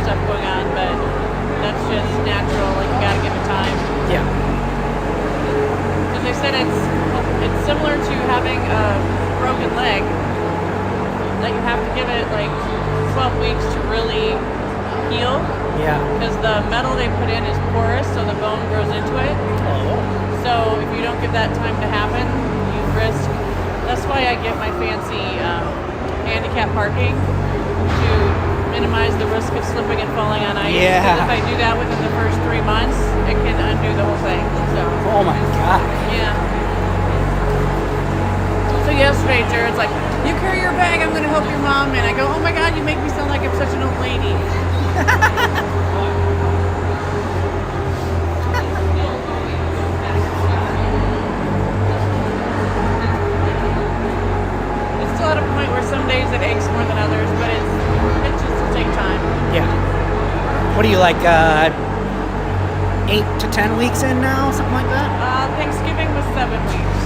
stuff going on, but that's just natural. Like, you gotta give it time. Yeah. As I said, it's similar to having a broken leg, that you have to give it like 12 weeks to really heal. Yeah. Because the metal they put in is porous, so the bone grows into it. Oh. So if you don't give that time to happen, you risk. That's why I get my fancy handicap parking to minimize the risk of slipping and falling on ice. Yeah. Because if I do that within the first 3 months, it can undo the whole thing. So. Oh my God. Yeah. So yesterday, Jared's like, "You carry your bag, I'm going to help your mom." And I go, "Oh my God, you make me sound like I'm such an old lady." It's still at a point where some days it aches more than others, but it just will take time. Yeah. What are you like, 8 to 10 weeks in now, something like that? Thanksgiving was 7 weeks.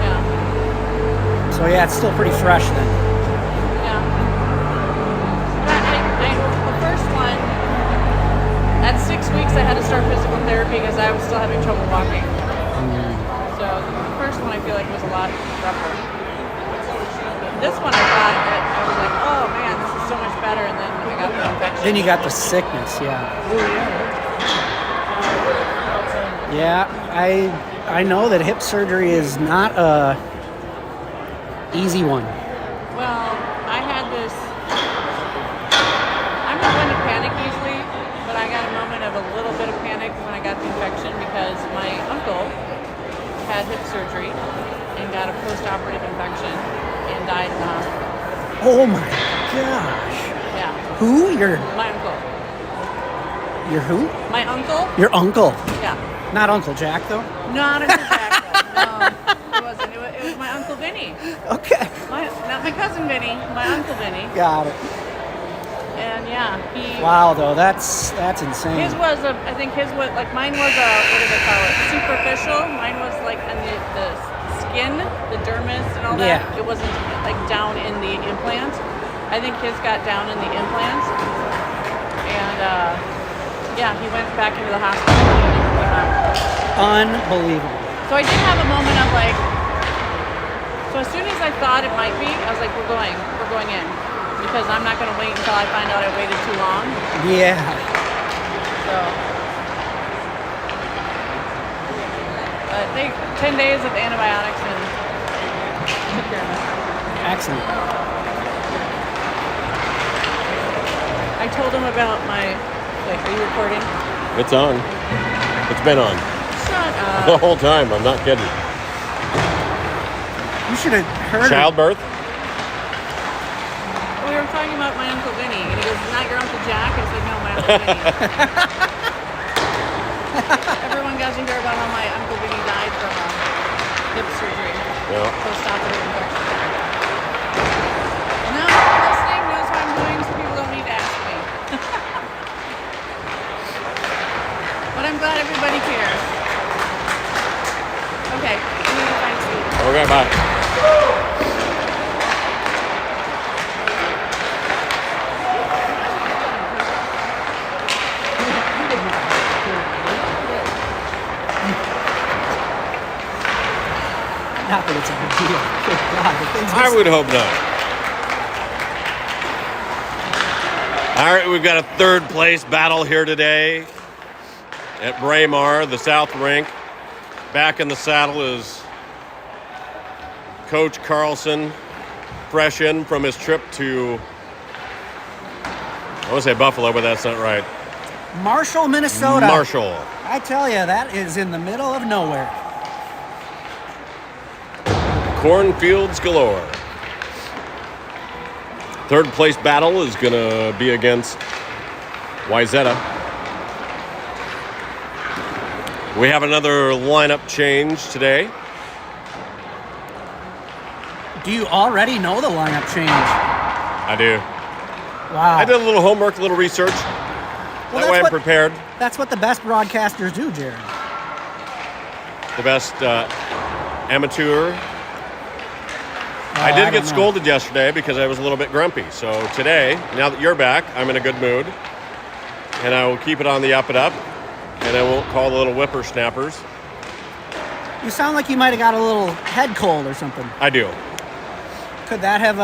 Yeah. So yeah, it's still pretty fresh then. Yeah. But the first one, at 6 weeks, I had to start physical therapy because I was still having trouble walking. So the first one I feel like was a lot rougher. This one I thought that I was like, "Oh man, this is so much better," and then I got the infection. Then you got the sickness, yeah. Yeah, I know that hip surgery is not a easy one. Well, I had this. I'm not one to panic easily, but I got a moment of a little bit of panic when I got the infection because my uncle had hip surgery and got a post-operative infection and died in the hospital. Oh my gosh. Yeah. Who? My uncle. Your who? My uncle? Your uncle. Yeah. Not Uncle Jack, though? Not Uncle Jack, though. No, it wasn't. It was my Uncle Vinny. Okay. Not my cousin Vinny, my Uncle Vinny. Got it. And yeah, he... Wow, though, that's insane. His was I think his was, like mine was what do they call it? Superficial. Mine was like on the skin, the dermis and all that. Yeah. It wasn't like down in the implant. I think his got down in the implant. And yeah, he went back into the hospital and he never came out. Unbelievable. So I did have a moment of like, so as soon as I thought it might be, I was like, we're going in. Because I'm not going to wait until I find out I waited too long. Yeah. So, but they 10 days of antibiotics and took care of it. Excellent. I told him about my, wait, are you recording? It's on. It's been on. Shut up. The whole time. I'm not kidding. You should have heard Childbirth? We were talking about my Uncle Vinny, and he goes, "Not your Uncle Jack?" I said, "No, my Uncle Vinny." Everyone got to hear about how my Uncle Vinny died from hip surgery. Yeah. Post-operative infection. No, listening knows what I'm doing, so people don't need to ask me. But I'm glad everybody cares. Okay, we need to find sleep. Okay, bye. Not that it's a big deal. Good God, the thing's I would hope not. All right, we've got a third place battle here today at Braemar, the South Rink. Back in the saddle is Coach Carlson, fresh in from his trip to, I want to say Buffalo, but that's not right. Marshall, Minnesota. Marshall. I tell you, that is in the middle of nowhere. Cornfields galore. Third place battle is going to be against Wayzata. We have another lineup change today. Do you already know the lineup change? I do. Wow. I did a little homework, a little research. Well, That way I'm prepared. That's what the best broadcasters do, Jared. The best amateur. I don't did get know. scolded yesterday because I was a little bit grumpy. So today, now that you're back, I'm in a good mood. and I will keep it on the up and up, and I won't call the little whippersnappers. You sound like you might have got a little head cold or something. I do. Could that have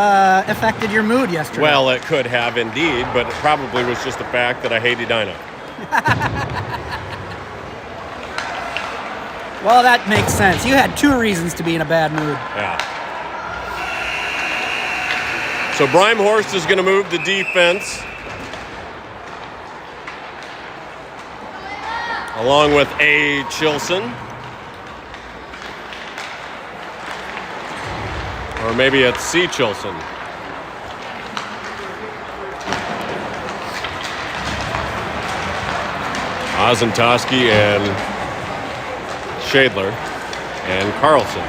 affected your mood yesterday? Well, it could have indeed, but it probably was just the fact that I hate Edina. Well, that makes sense. You had 2 reasons to be in a bad mood. Yeah. So Brimehorst is going to move the defense along with A. Chilson. Or maybe it's C. Chilson. Ozentowski and Shadler and Carlson.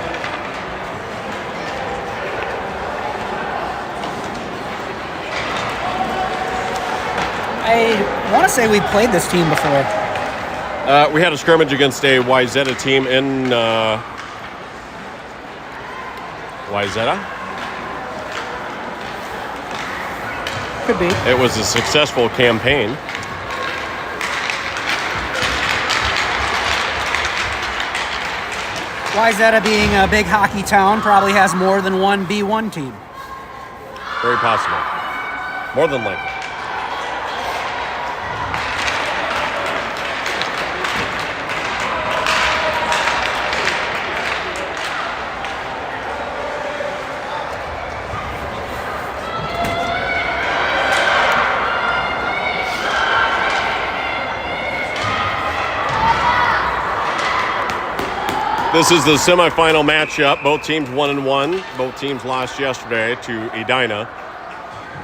I want to say we played this team before. We had a scrimmage against a Wayzata team in Wayzata. Could be. It was a successful campaign. Wayzata being a big hockey town probably has more than one B1 team. Very possible. More than likely. This is the semifinal matchup. Both teams 1-1. Both teams lost yesterday to Edina.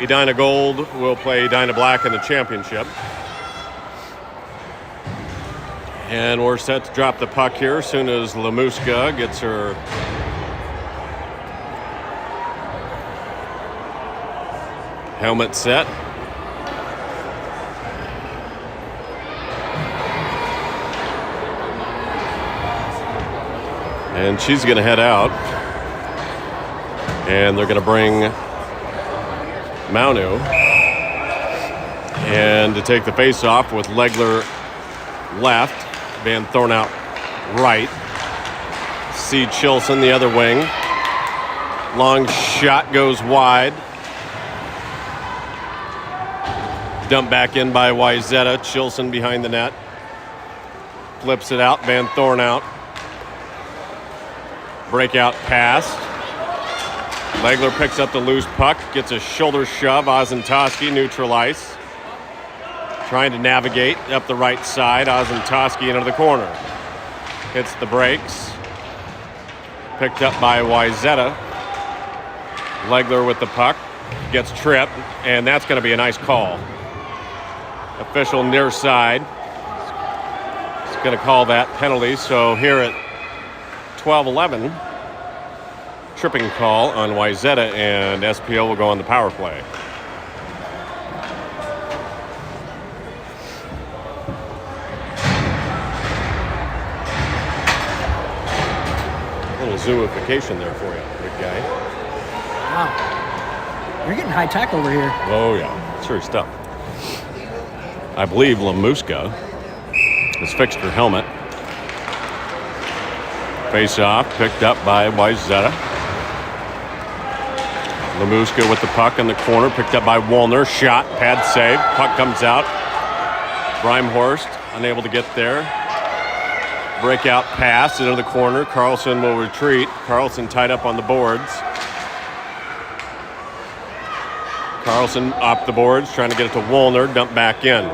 Edina Gold will play Edina Black in the championship. And we're set to drop the puck here as soon as Lamuska gets her helmet set. And she's going to head out. And they're going to bring Maunu. And to take the face-off with Legler left, Van Thorn out right. C. Chilson, the other wing. Long shot goes wide. Dumped back in by Wayzata. Chilson behind the net. Flips it out. Van Thorn out. Breakout pass. Legler picks up the loose puck, gets a shoulder shove. Ozentowski neutral ice. Trying to navigate up the right side. Ozentowski into the corner. Hits the brakes. Picked up by Wayzata. Legler with the puck. Gets tripped, and that's going to be a nice call. Official near side. He's going to call that penalty. So here at 12-11, tripping call on Wayzata, and SPO will go on the power play. A little zoomification there for you, big guy. Wow. You're getting high tech over here. Oh, yeah. Serious stuff. I believe Lamuska has fixed her helmet. Face off, picked up by Wayzata. Lamuska with the puck in the corner, picked up by Woolner. Shot, pad save, puck comes out. Brimehorst unable to get there. Breakout pass into the corner. Carlson will retreat. Carlson tied up on the boards. Carlson up the boards, trying to get it to Woolner, dump back in.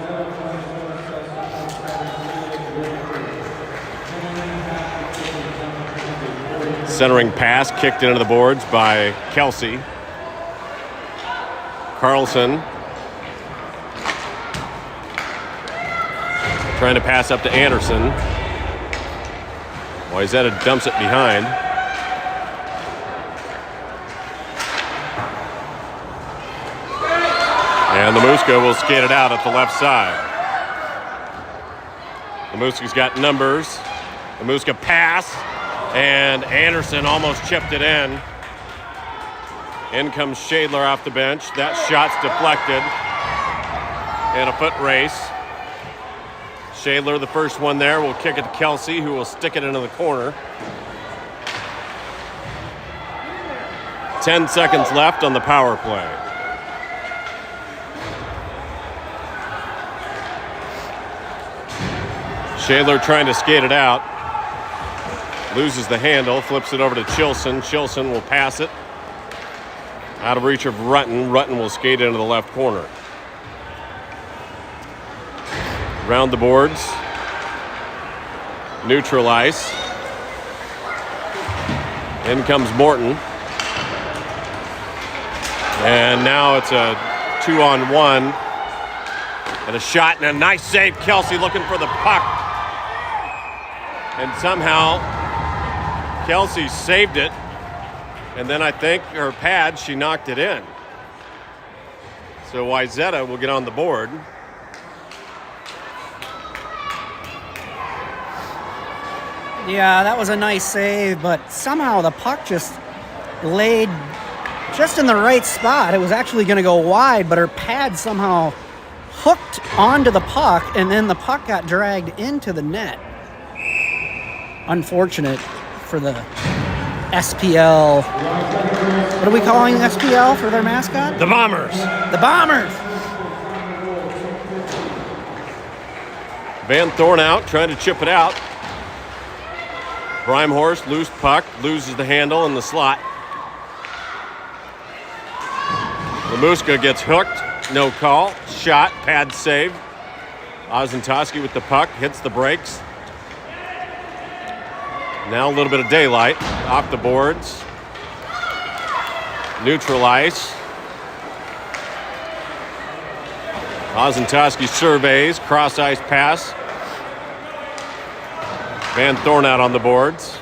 Centering pass kicked into the boards by Kelsey. Carlson trying to pass up to Anderson. Wayzata dumps it behind. And Lamuska will skate it out at the left side. Lamuska's got numbers. Lamuska pass. And Anderson almost chipped it in. In comes Shadler off the bench. That shot's deflected. And a foot race. Shadler, the first one there, will kick it to Kelsey, who will stick it into the corner. 10 seconds left on the power play. Shadler trying to skate it out. Loses the handle, flips it over to Chilson. Chilson will pass it. Out of reach of Rutten. Rutten will skate into the left corner. Round the boards. Neutral ice. In comes Morton. And now it's a 2-on-1. And a shot and a nice save. Kelsey looking for the puck. And somehow Kelsey saved it. And then I think her pad, she knocked it in. So Wayzata will get on the board. Yeah, that was a nice save, but somehow the puck just laid just in the right spot. It was actually going to go wide, but her pad somehow hooked onto the puck, and then the puck got dragged into the net. Unfortunate for the SPL. What are we calling SPL for their mascot? The Bombers. The Bombers! Van Thorn out, trying to chip it out. Brimehorst, loose puck, loses the handle in the slot. Lamuska gets hooked, no call. Shot, pad save. Ozentowski with the puck, hits the brakes. Now a little bit of daylight off the boards. Neutral ice. Ozentowski surveys, cross ice pass. Van Thorn out on the boards.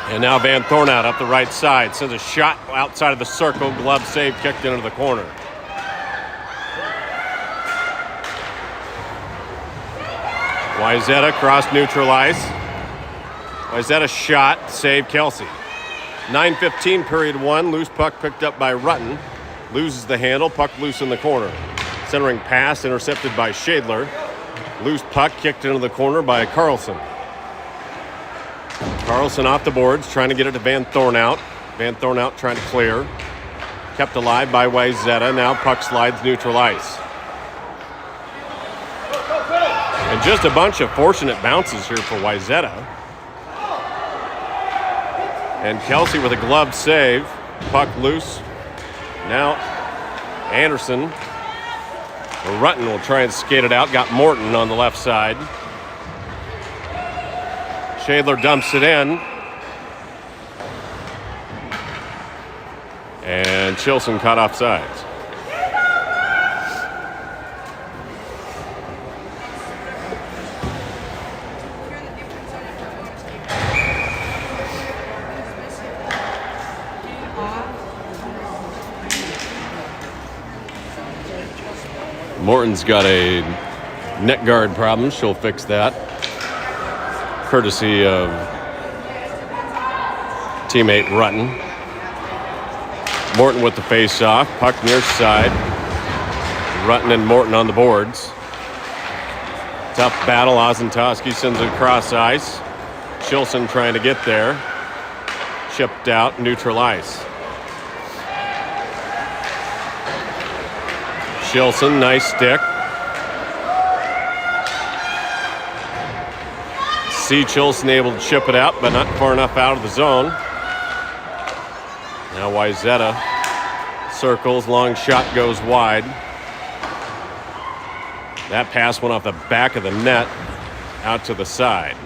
And now Van Thorn out up the right side. Sends a shot outside of the circle. Glove save, kicked into the corner. Wayzata cross neutral ice. Wayzata shot, save Kelsey. 9:15 period 1. Loose puck picked up by Rutten. Loses the handle, puck loose in the corner. Centering pass intercepted by Shadler. Loose puck kicked into the corner by Carlson. Carlson off the boards, trying to get it to Van Thorn out. Van Thorn out, trying to clear. Kept alive by Wayzata. Now puck slides neutral ice. And just a bunch of fortunate bounces here for Wayzata. And Kelsey with a glove save. Puck loose. Now Anderson. Rutten will try and skate it out. Got Morton on the left side. Shadler dumps it in. And Chilson caught off sides. Morton's got a net guard problem. She'll fix that. Courtesy of teammate Rutten. Morton with the face-off. Puck near side. Rutten and Morton on the boards. Tough battle. Ozentowski sends it across ice. Chilson trying to get there. Chipped out. Neutral ice. Chilson, nice stick. See Chilson able to chip it out, but not far enough out of the zone. Now Wayzata circles, long shot goes wide. That pass went off the back of the net, out to the side.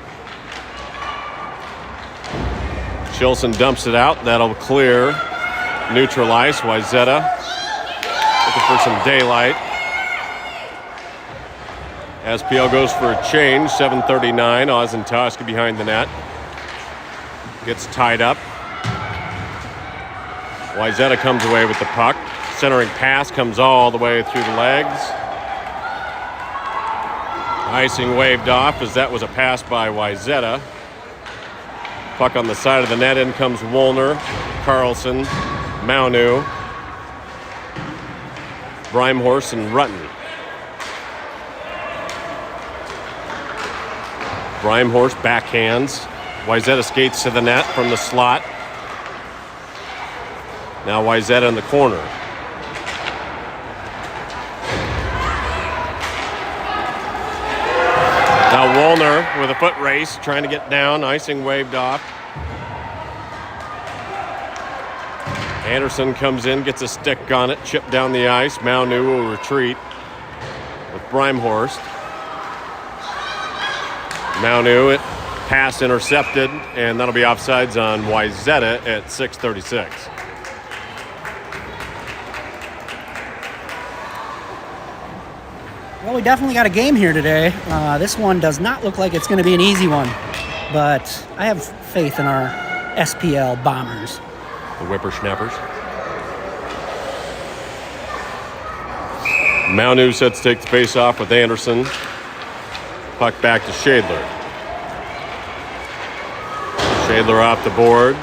Chilson dumps it out, that'll clear. Neutral ice, Wayzata looking for some daylight. SPL goes for a change, 7:39. Ozentowski behind the net. Gets tied up. Wayzata comes away with the puck. Centering pass comes all the way through the legs. Icing waved off as that was a pass by Wayzata. Puck on the side of the net. In comes Woolner, Carlson, Maunu, Brimehorst, and Rutten. Brimehorst backhands. Wayzata skates to the net from the slot. Now Wayzata in the corner. Now Woolner with a foot race, trying to get down, icing waved off. Anderson comes in, gets a stick on it, chipped down the ice. Maunu will retreat with Brimehorst. Maunu, it pass intercepted, and that'll be offsides on Wayzata at 6:36. Well, we definitely got a game here today. This one does not look like it's going to be an easy one, but I have faith in our SPL Bombers. The Whippersnappers. Maunu sets to take the face off with Anderson. Puck back to Shadler. Shadler off the boards.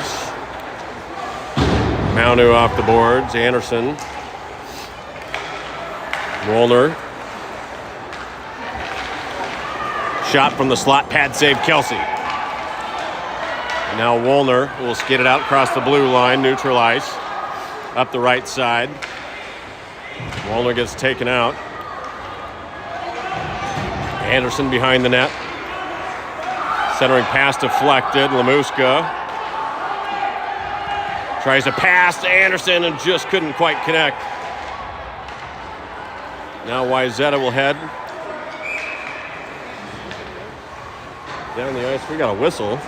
Maunu off the boards. Anderson. Woolner. Shot from the slot, pad save, Kelsey. Now Woolner will skid it out across the blue line, neutral ice, up the right side. Woolner gets taken out. Anderson behind the net. Centering pass deflected, Lemuska. Tries to pass to Anderson and just couldn't quite connect. Now Wayzata will head down the ice. We got a whistle.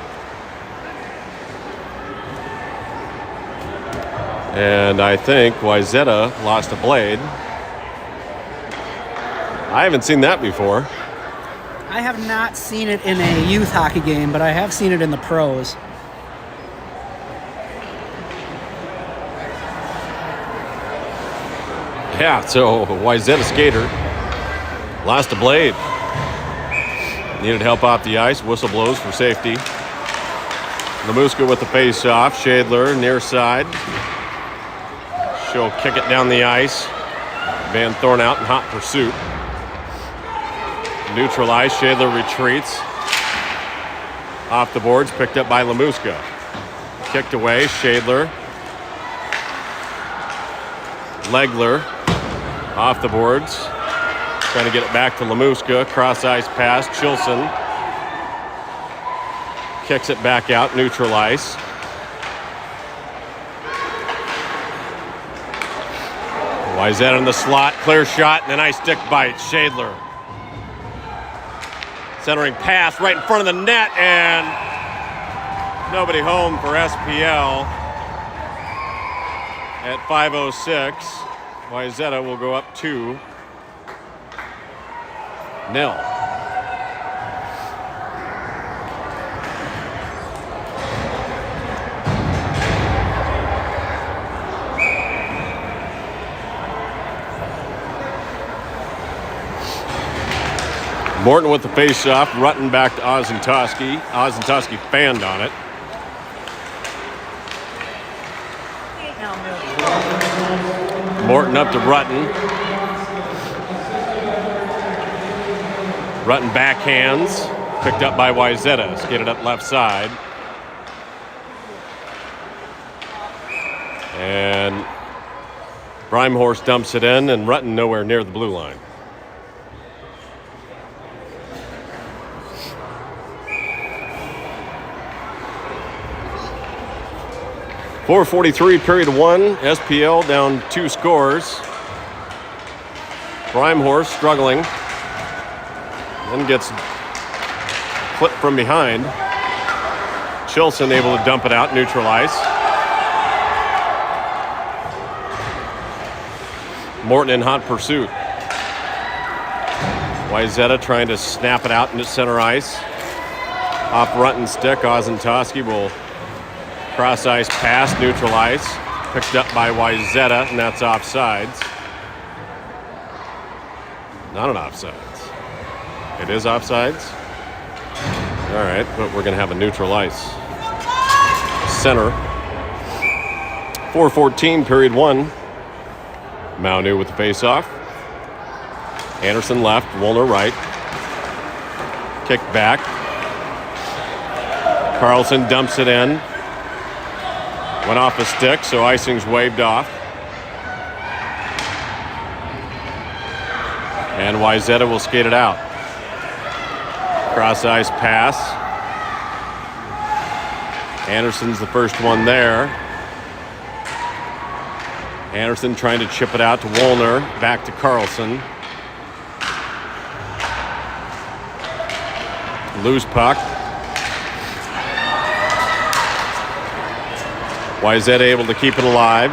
And I think Wayzata lost a blade. I haven't seen that before. I have not seen it in a youth hockey game, but I have seen it in the pros. Yeah, so Wayzata skater lost a blade. Needed help off the ice. Whistle blows for safety. Lemuska with the face-off. Shadler near side. She'll kick it down the ice. Van Thorn out in hot pursuit. Neutralized. Shadler retreats. Off the boards. Picked up by Lemuska. Kicked away. Shadler. Legler. Off the boards. Trying to get it back to Lemuska. Cross-ice pass. Chilson kicks it back out. Neutral ice. Wayzata in the slot. Clear shot and a nice stick bite. Shadler. Centering pass right in front of the net, and nobody home for SPL. At 5:06, Wayzata will go up 2-0. Morton with the face-off. Rutten back to Ozentowski. Ozentowski fanned on it. Morton up to Rutten. Rutten backhands. Picked up by Wayzata. Skated up left side. And Brimehorst dumps it in, and Rutten nowhere near the blue line. .443 period 1. SPL down 2 scores. Brimehorst struggling. Then gets clipped from behind. Chilson able to dump it out, neutral ice. Morton in hot pursuit. Wayzata trying to snap it out into center ice. Off Rutten's stick, Ozentowski will cross-ice pass, neutral ice. Picked up by Wayzata, and that's offsides. Not an offsides. It is offsides? All right, but we're going to have a neutral ice. Center. 4:14, period 1. Maunu with the face-off. Anderson left, Woolner right. Kick back. Carlson dumps it in. Went off a stick, so icing's waved off. And Wayzata will skate it out. Cross ice pass. Anderson's the first one there. Anderson trying to chip it out to Woolner. Back to Carlson. Loose puck. Wayzata able to keep it alive.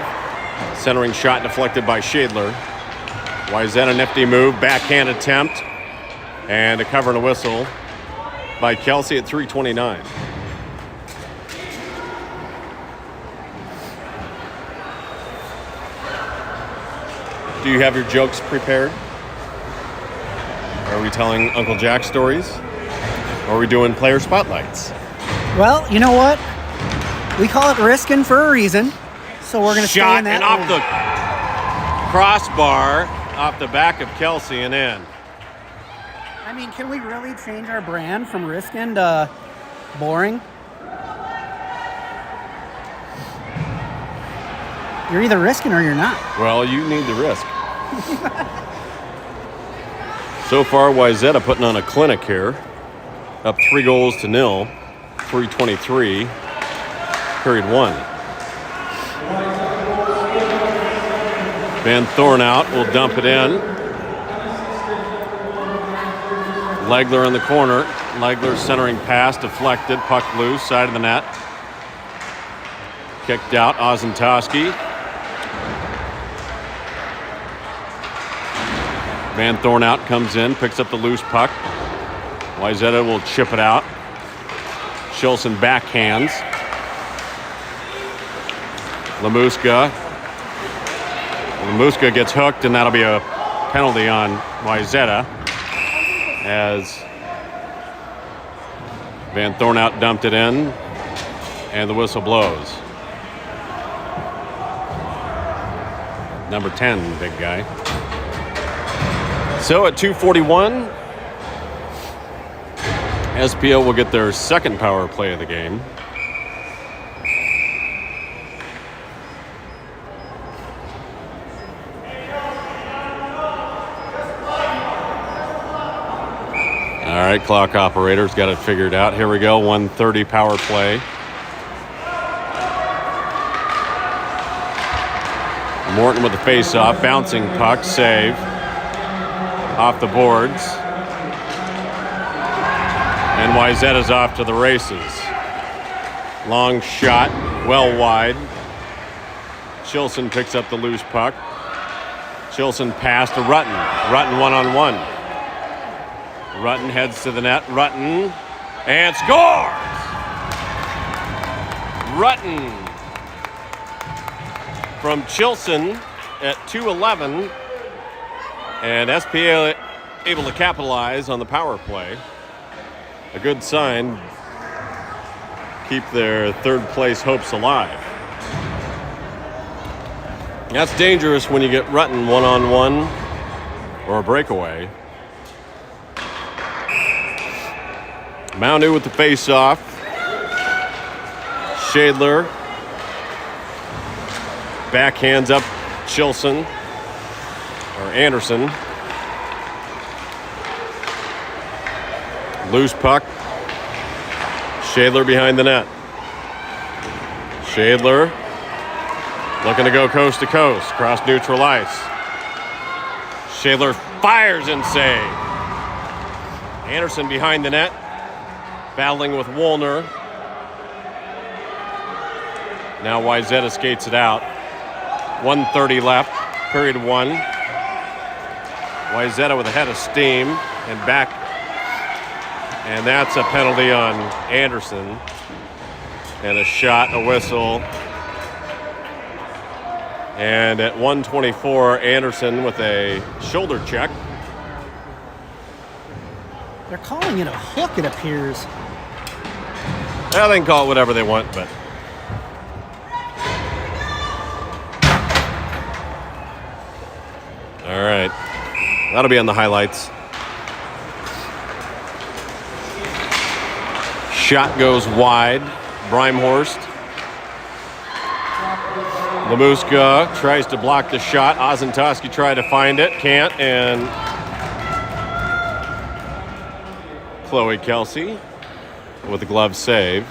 Centering shot deflected by Shadler. Wayzata nifty move, backhand attempt. And a cover and a whistle by Kelsey at 3:29. Do you have your jokes prepared? Are we telling Uncle Jack stories? Or are we doing player spotlights? Well, you know what? We call it risking for a reason, so we're going to stay Shot in that and off lane. the crossbar, off the back of Kelsey and in. I mean, can we really change our brand from risking to boring? You're either risking or you're not. Well, you need the risk. So far, Wayzata putting on a clinic here. Up 3-0. 3:23. Period 1. Van Thornout will dump it in. Legler in the corner. Legler centering pass, deflected, puck loose, side of the net. Kicked out, Ozentowski. Van Thornout comes in, picks up the loose puck. Wayzata will chip it out. Shilson backhands. Lamuska gets hooked, and that'll be a penalty on Wayzata as Van Thornout dumped it in, and the whistle blows. Number 10, big guy. So at 2:41, SPO will get their second power play of the game. All right, clock operator's got it figured out. Here we go, 1:30 power play. Morton with the face-off, bouncing puck, save. Off the boards. And Wayzata's off to the races. Long shot, well wide. Chilson picks up the loose puck. Chilson pass to Rutten. Rutten one-on-one. Rutten heads to the net. Rutten and scores! Rutten from Chilson at 2:11. And SPA able to capitalize on the power play. A good sign. Keep their third place hopes alive. That's dangerous when you get Rutten one-on-one or a breakaway. Moundu with the face-off. Shadler. Backhands up Chilson. Or Anderson. Loose puck. Shadler behind the net. Shadler looking to go coast to coast. Cross neutral ice. Shadler fires and save. Anderson behind the net. Battling with Woolner. Now Wayzata skates it out. 1:30 left. Period 1. Wayzata with a head of steam and back. And that's a penalty on Anderson. And a shot, a whistle. And at 1:24, Anderson with a shoulder check. They're calling it a hook, it appears. Well, they can call it whatever they want, but. All right. That'll be on the highlights. Shot goes wide. Brimehorst. Lamuska tries to block the shot. Ozentowski tried to find it. Can't. And Chloe Kelsey with a glove save.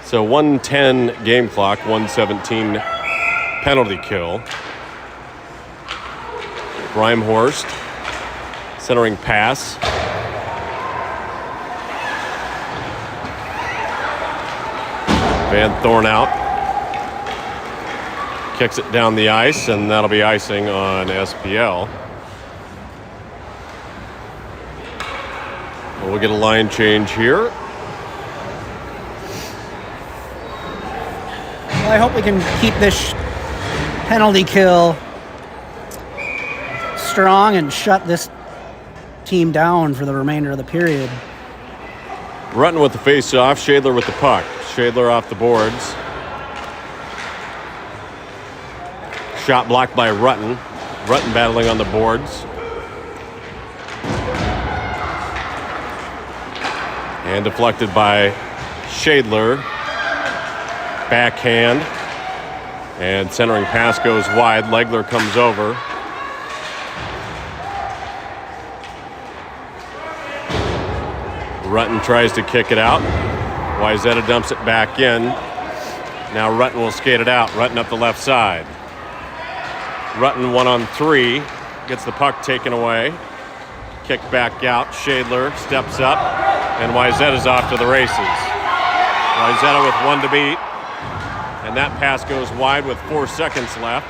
So 1:10 game clock, 1:17 penalty kill. Brimehorst centering pass. Van Thorn out. Kicks it down the ice, and that'll be icing on SPL. We'll get a line change here. Well, I hope we can keep this penalty kill strong and shut this team down for the remainder of the period. Rutten with the face-off. Shadler with the puck. Shadler off the boards. Shot blocked by Rutten. Rutten battling on the boards. And deflected by Shadler. Backhand. And centering pass goes wide. Legler comes over. Rutten tries to kick it out. Wayzata dumps it back in. Now Rutten will skate it out. Rutten up the left side. Rutten 1-on-3. Gets the puck taken away. Kick back out. Shadler steps up. And Wayzata's off to the races. Wayzata with 1 to beat. And that pass goes wide with 4 seconds left.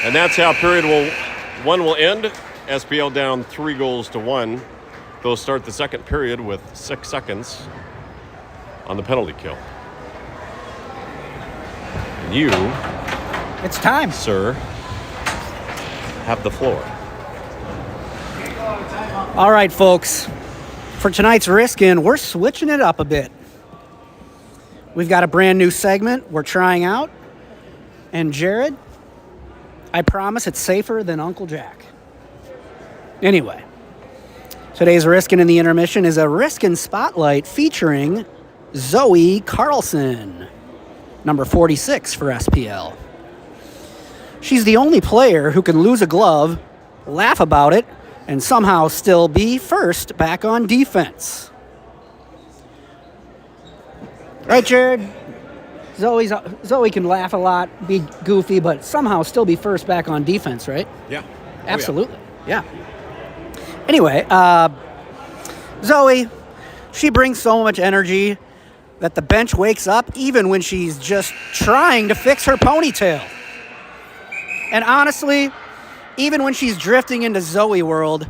And that's how period 1 will end. SPL down 3-1. They'll start the second period with 6 seconds on the penalty kill. And you, It's time. sir, have the floor. All right, folks. For tonight's risk-in, we're switching it up a bit. We've got a brand new segment we're trying out. And Jared, I promise it's safer than Uncle Jack. Anyway, today's Riskin' in the Intermission is a Riskin' Spotlight featuring Zoe Carlson, number 46 for SPL. She's the only player who can lose a glove, laugh about it, and somehow still be first back on defense. Right, Jared? Zoe can laugh a lot, be goofy, but somehow still be first back on defense, right? Yeah. Absolutely. Yeah. Anyway, Zoe, she brings so much energy that the bench wakes up even when she's just trying to fix her ponytail. And honestly, even when she's drifting into Zoe world,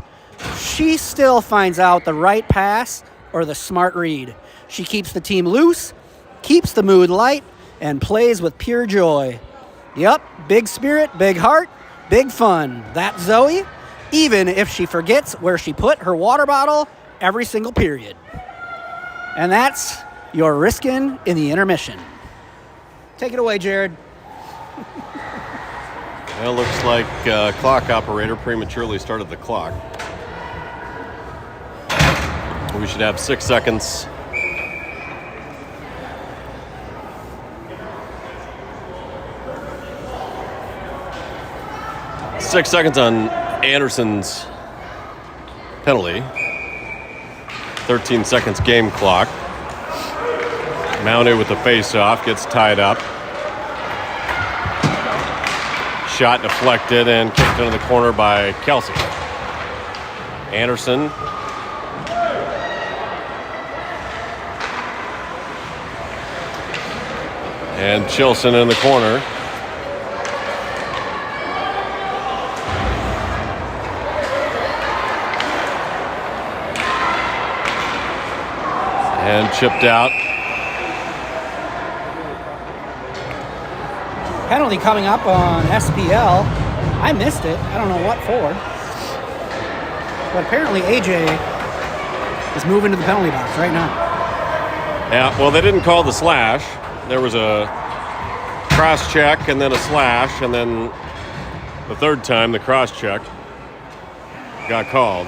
she still finds out the right pass or the smart read. She keeps the team loose, keeps the mood light, and plays with pure joy. Yup, big spirit, big heart, big fun. That's Zoe, even if she forgets where she put her water bottle every single period. And that's your Riskin' in the Intermission. Take it away, Jared. Well, looks like clock operator prematurely started the clock. We should have 6 seconds. Six seconds on Anderson's penalty. 13 seconds game clock. Mounted with the face-off, gets tied up. Shot deflected and kicked into the corner by Kelsey. Anderson. And Chilson in the corner. And chipped out. Penalty coming up on SPL. I missed it. I don't know what for. But apparently AJ is moving to the penalty box right now. Yeah, well, they didn't call the slash. There was a cross check and then a slash, and then the third time the cross check got called.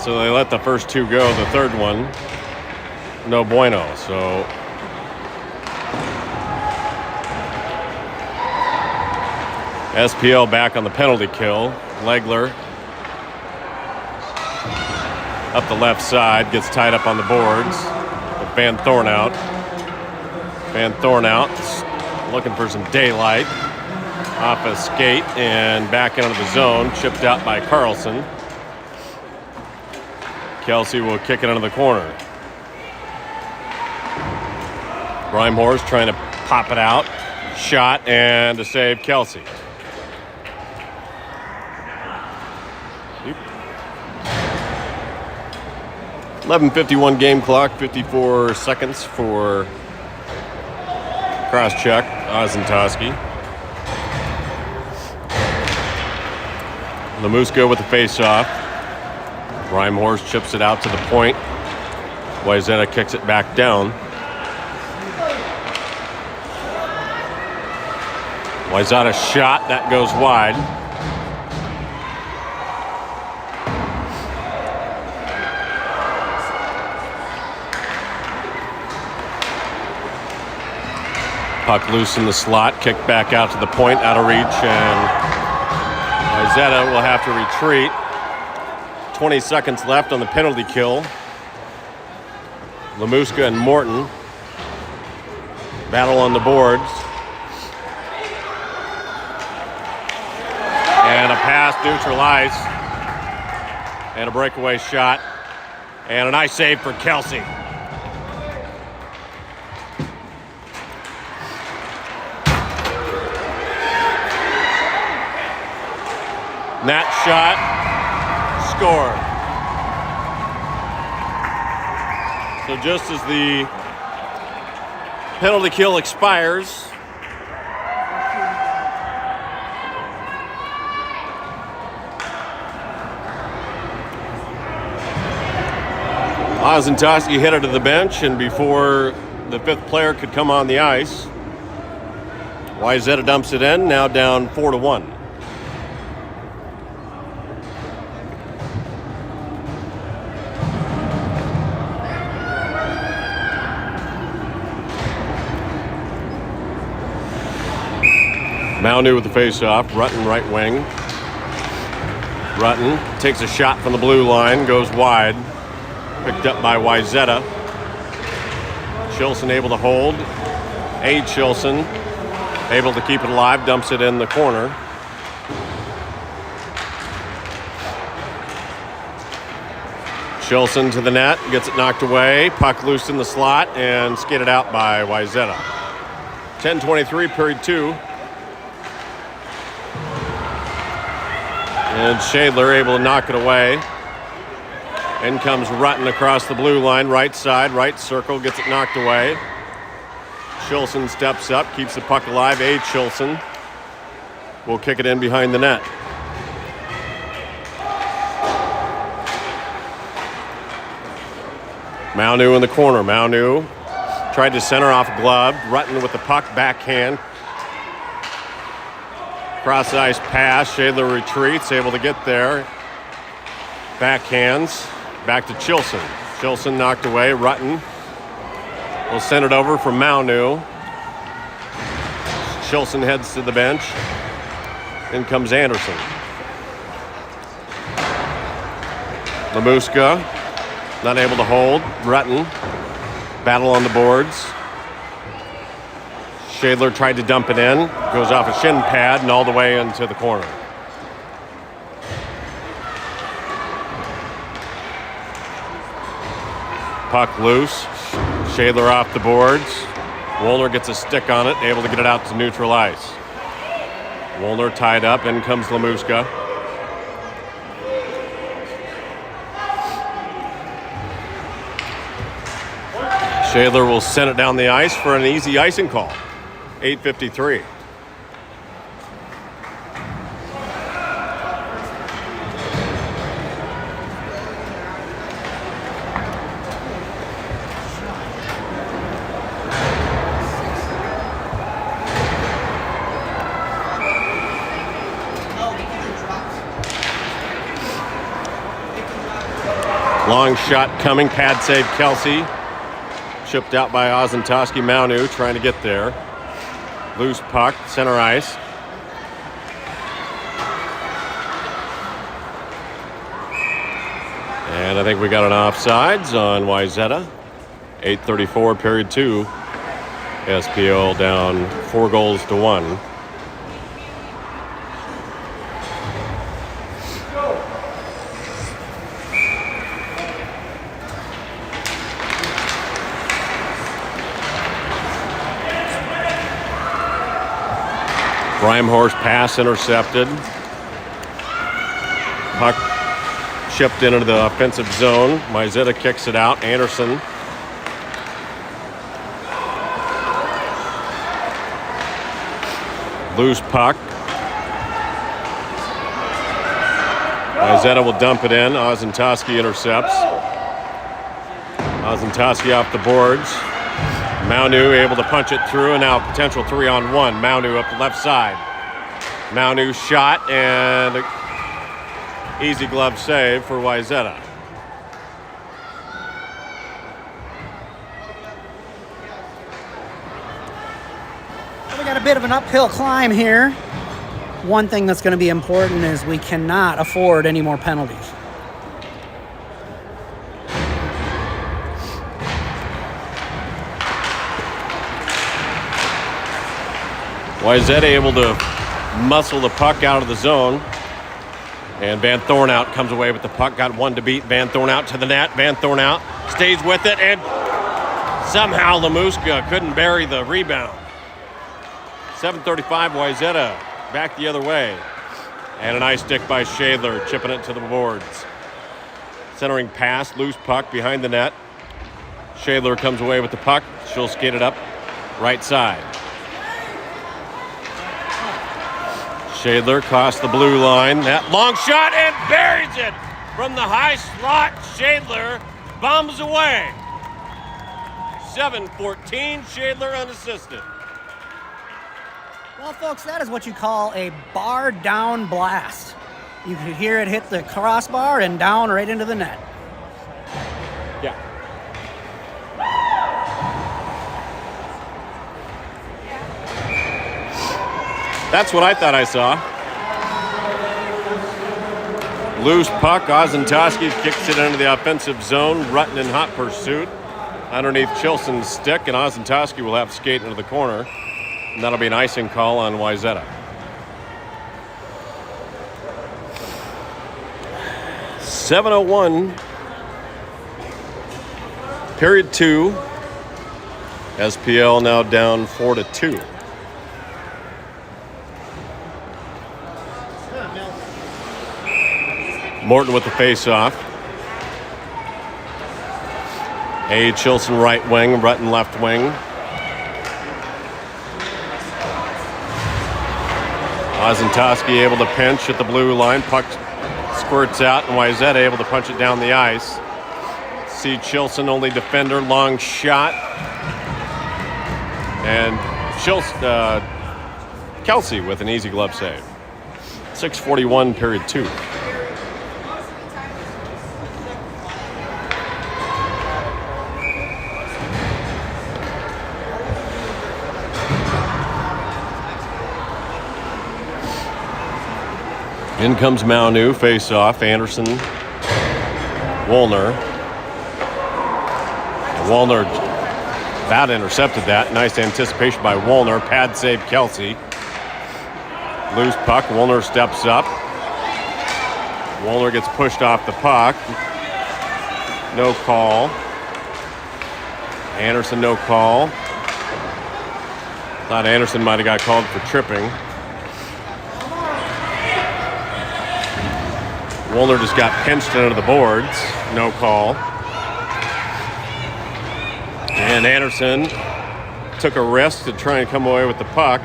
So they let the first two go. The third one, no bueno. So SPL back on the penalty kill. Legler up the left side, gets tied up on the boards. With Van Thorn out. Van Thorn out, looking for some daylight. Off a skate and back into the zone, chipped out by Carlson. Kelsey will kick it into the corner. Brimehorse trying to pop it out. Shot and to save Kelsey. 11:51 game clock, 54 seconds for cross-check, Ozentoski. Lemuska with the face-off. Brimehorse chips it out to the point. Wayzata kicks it back down. Wayzata shot, that goes wide. Puck loose in the slot, kicked back out to the point, out of reach, and Wayzata will have to retreat. 20 seconds left on the penalty kill. Lemuska and Morton battle on the boards. And a pass, neutral ice. And a breakaway shot. And a nice save for Kelsey. That shot, scored. So just as the penalty kill expires, Ozentoski hit it to the bench, and before the fifth player could come on the ice, Wayzata dumps it in, now down 4-1. Maunu with the face-off. Rutten right wing. Rutten takes a shot from the blue line, goes wide. Picked up by Wayzata. Chilson able to hold. Chilson able to keep it alive, dumps it in the corner. Chilson to the net, gets it knocked away. Puck loose in the slot and skated out by Wayzata. 10:23, period 2. And Shadler able to knock it away. In comes Rutten across the blue line, right side, right circle, gets it knocked away. Chilson steps up, keeps the puck alive. Chilson will kick it in behind the net. Maunu in the corner. Maunu tried to center off a glove. Rutten with the puck, backhand. Cross ice pass. Shadler retreats, able to get there. Backhands. Back to Chilson. Chilson knocked away. Rutten will send it over from Maunu. Chilson heads to the bench. In comes Anderson. Lemuska not able to hold. Rutten battle on the boards. Shadler tried to dump it in. Goes off a shin pad and all the way into the corner. Puck loose. Shadler off the boards. Woolner gets a stick on it, able to get it out to neutral ice. Woolner tied up. In comes Lemuska. Shadler will send it down the ice for an easy icing call. 8:53. Long shot coming, pad save Kelsey. Chipped out by Ozentoski. Maunu trying to get there. Loose puck, center ice. And I think we got an offsides on Wayzata. 8:34, period 2. SPL down 4-1. Brimehorst pass intercepted. Puck chipped into the offensive zone. Wayzata kicks it out. Anderson. Loose puck. Wayzata will dump it in. Ozentoski intercepts. Ozentoski off the boards. Maunu able to punch it through, and now potential 3-on-1. Maunu up the left side. Maunu shot, and easy glove save for Wayzata. We got a bit of an uphill climb here. One thing that's going to be important is we cannot afford any more penalties. Wayzata able to muscle the puck out of the zone. And Van Thornout comes away with the puck. Got one to beat. Van Thornout to the net. Van Thornout stays with it. And somehow Lamuska couldn't bury the rebound. 7:35, Wayzata back the other way. And a nice stick by Shadler, chipping it to the boards. Centering pass, loose puck behind the net. Shadler comes away with the puck. She'll skate it up right side. Shadler crossed the blue line. That long shot and buries it from the high slot. Shadler bombs away. 7-14, Shadler unassisted. Well, folks, that is what you call a bar down blast. You can hear it hit the crossbar and down right into the net. Yeah. That's what I thought I saw. Loose puck. Ozentoski kicks it into the offensive zone. Rutten in hot pursuit. Underneath Chilson's stick, and Ozentoski will have to skate into the corner. And that'll be an icing call on Wayzata. .701. Period 2. SPL now down 4-2. Morton with the face-off. A. Chilson right wing, Rutten left wing. Ozentoski able to pinch at the blue line. Puck squirts out, and Wayzata able to punch it down the ice. See Chilson, only defender, long shot. And Kelsey with an easy glove save. 6:41, period 2. In comes Maunu, face-off. Anderson, Woolner. Woolner about intercepted that. Nice anticipation by Woolner. Pad save Kelsey. Loose puck. Woolner steps up. Woolner gets pushed off the puck. No call. Anderson, no call. Thought Anderson might have got called for tripping. Woolner just got pinched into the boards. No call. And Anderson took a risk to try and come away with the puck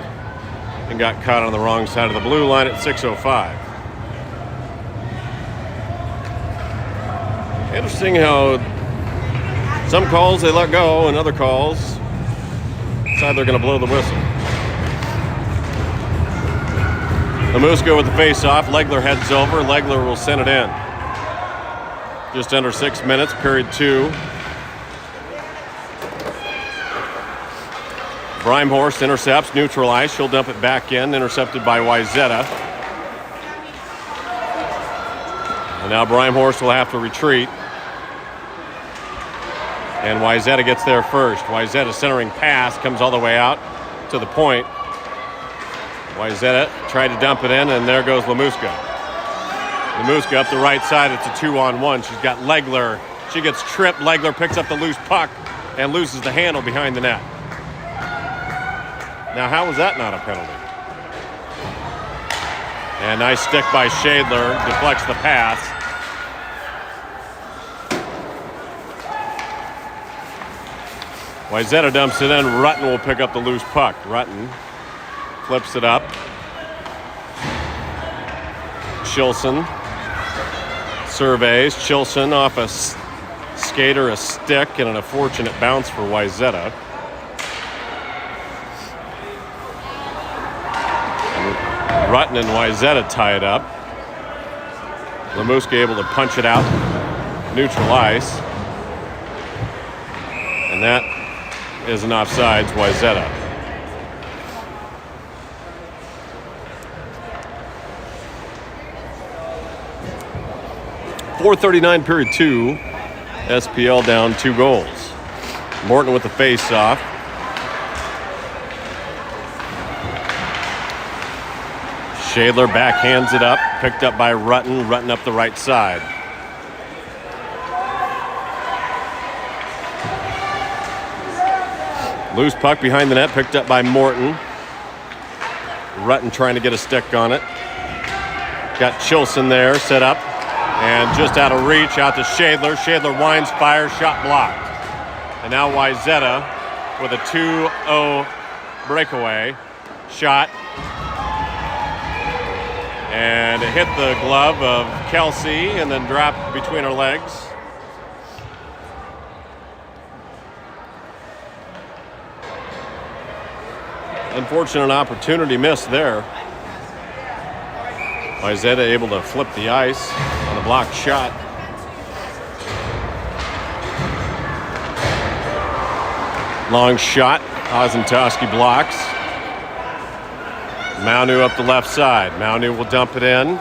and got caught on the wrong side of the blue line at 6:05. Interesting how some calls they let go and other calls decide they're going to blow the whistle. Lamuska with the face-off. Legler heads over. Legler will send it in. Just under 6 minutes, period 2. Brimehorst intercepts, neutralized. She'll dump it back in, intercepted by Wayzata. And now Brimehorst will have to retreat. And Wayzata gets there first. Wayzata centering pass, comes all the way out to the point. Wayzata tried to dump it in, and there goes Lemuska. Lemuska up the right side, it's a 2-on-1. She's got Legler. She gets tripped. Legler picks up the loose puck and loses the handle behind the net. Now, how was that not a penalty? And nice stick by Shadler, deflects the pass. Wayzata dumps it in. Rutten will pick up the loose puck. Rutten flips it up. Chilson surveys. Chilson off a skater, a stick, and an unfortunate bounce for Wayzata. Rutten and Wayzata tie it up. Lemuska able to punch it out, neutral ice. And that is an offsides, Wayzata. .439 period 2. SPL down 2 goals. Morton with the face-off. Shadler backhands it up, picked up by Rutten. Rutten up the right side. Loose puck behind the net, picked up by Morton. Rutten trying to get a stick on it. Got Chilson there, set up, and just out of reach, out to Shadler. Shadler winds, fires, shot blocked. And now Wayzata with a 2-0 breakaway shot. And it hit the glove of Kelsey and then dropped between her legs. Unfortunate opportunity missed there. Wayzata able to flip the ice on a blocked shot. Long shot. Ozentowski blocks. Maunu up the left side. Maunu will dump it in.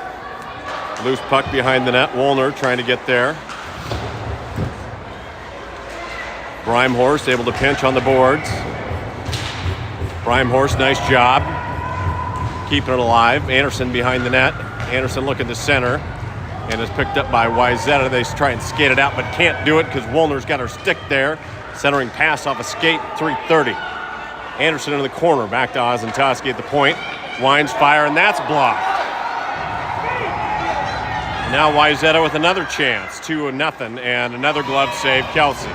Loose puck behind the net. Woolner trying to get there. Brimehorst able to pinch on the boards. Brimehorst, nice job. Keeping it alive. Anderson behind the net. Anderson looking to center. And is picked up by Wayzata. They try and skate it out, but can't do it because Woolner's got her stick there. Centering pass off a skate, 3:30. Anderson into the corner. Back to Ozentowski at the point. Winds, fire, and that's blocked. Now Wayzata with another chance, 2-0, and another glove save, Kelsey.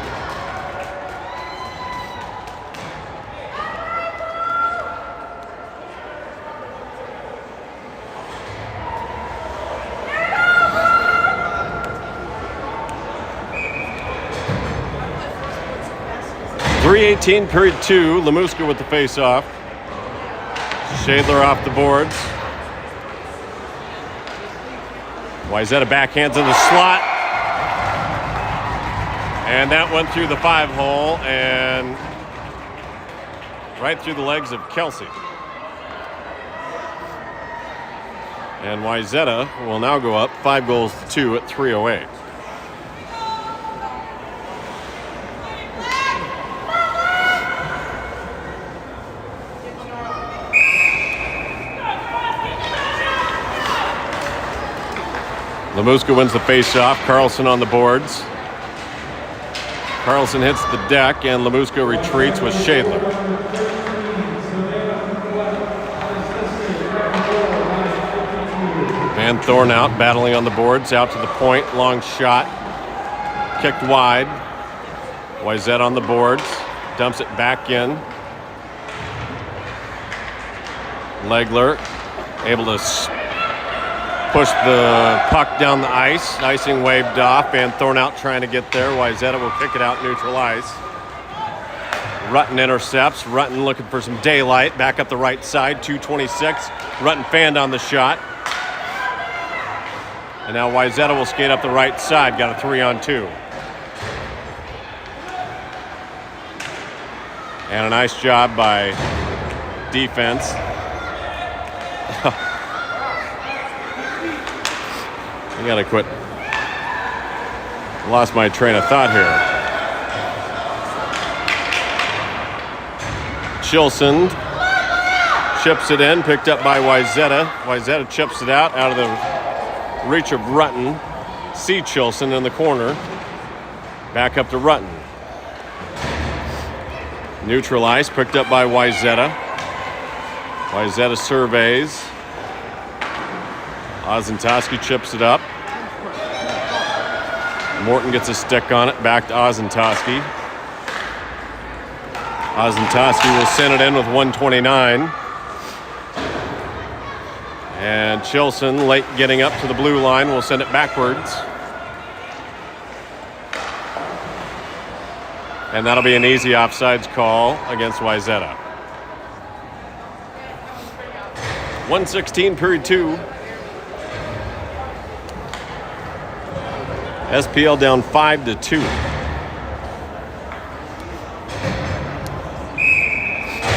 .318 period 2. Lemuska with the face-off. Shadler off the boards. Wayzata backhands in the slot. And that went through the 5-hole and right through the legs of Kelsey. And Wayzata will now go up 5-2 at 3:08. Lemuska wins the face-off. Carlson on the boards. Carlson hits the deck, and Lemuska retreats with Shadler. Van Thorn out, battling on the boards, out to the point. Long shot. Kicked wide. Wayzata on the boards. Dumps it back in. Legler able to push the puck down the ice. Icing waved off. Van Thorn out trying to get there. Wayzata will kick it out neutral ice. Rutten intercepts. Rutten looking for some daylight. Back up the right side. 2:26. Rutten fanned on the shot. And now Wayzata will skate up the right side. Got a 3-on-2. And a nice job by defense. I gotta quit. Lost my train of thought here. Chilson chips it in, picked up by Wayzata. Wayzata chips it out of the reach of Rutten. See Chilson in the corner. Back up to Rutten. Neutral ice, picked up by Wayzata. Wayzata surveys. Ozentowski chips it up. Morton gets a stick on it, back to Ozentowski. Ozentowski will send it in with 1:29. And Chilson, late getting up to the blue line, will send it backwards. And that'll be an easy offsides call against Wayzata. 1:16, period 2. SPL down 5-2.